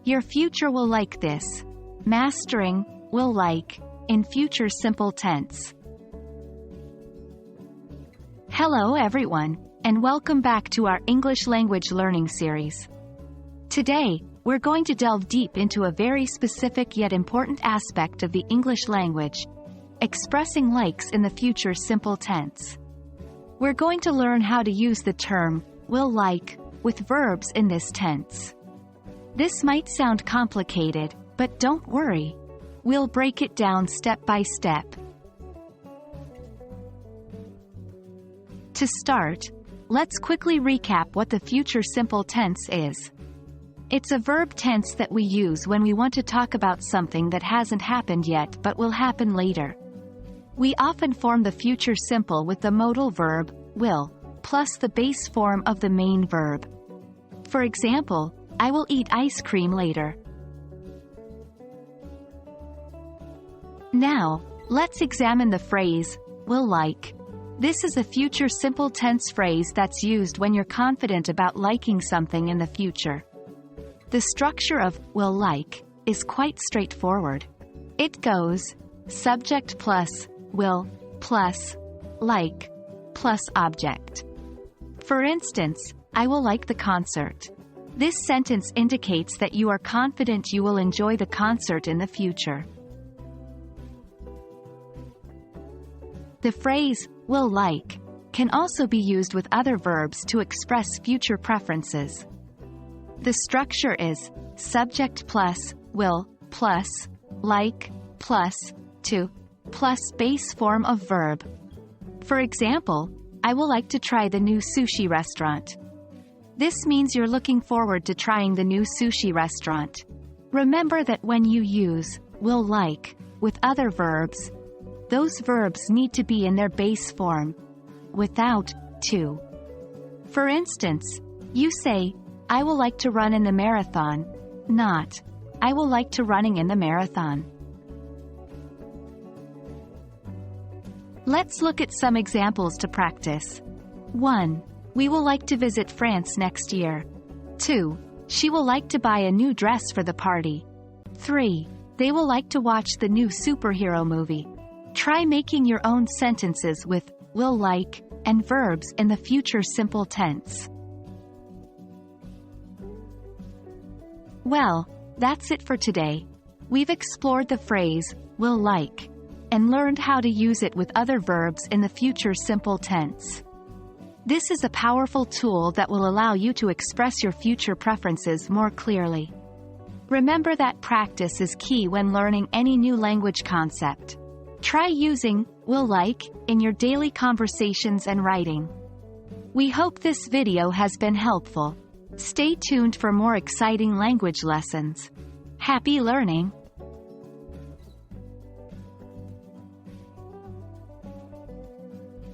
Your future will like this. Mastering, will like, in future simple tense. Hello everyone, and welcome back to our English language learning series. Today, we're going to delve deep into a very specific yet important aspect of the English language, expressing likes in the future simple tense. We're going to learn how to use the term, will like, with verbs in this tense. This might sound complicated, but don't worry. We'll break it down step by step. To start, let's quickly recap what the future simple tense is. It's a verb tense that we use when we want to talk about something that hasn't happened yet but will happen later. We often form the future simple with the modal verb, will, plus the base form of the main verb. For example, I will eat ice cream later. Now, let's examine the phrase, will like. This is a future simple tense phrase that's used when you're confident about liking something in the future. The structure of will like is quite straightforward. It goes subject plus will plus like plus object. For instance, I will like the concert. This sentence indicates that you are confident you will enjoy the concert in the future. The phrase, will like, can also be used with other verbs to express future preferences. The structure is subject plus will plus like plus to plus base form of verb. For example, I will like to try the new sushi restaurant. This means you're looking forward to trying the new sushi restaurant. Remember that when you use will like with other verbs, those verbs need to be in their base form, without to. For instance, you say, I will like to run in the marathon, not, I will like to running in the marathon. Let's look at some examples to practice. 1. We will like to visit France next year. 2. She will like to buy a new dress for the party. 3. They will like to watch the new superhero movie. Try making your own sentences with will like and verbs in the future simple tense. Well, that's it for today. We've explored the phrase, will like, and learned how to use it with other verbs in the future simple tense. This is a powerful tool that will allow you to express your future preferences more clearly. Remember that practice is key when learning any new language concept. Try using will like in your daily conversations and writing. We hope this video has been helpful. Stay tuned for more exciting language lessons. Happy learning!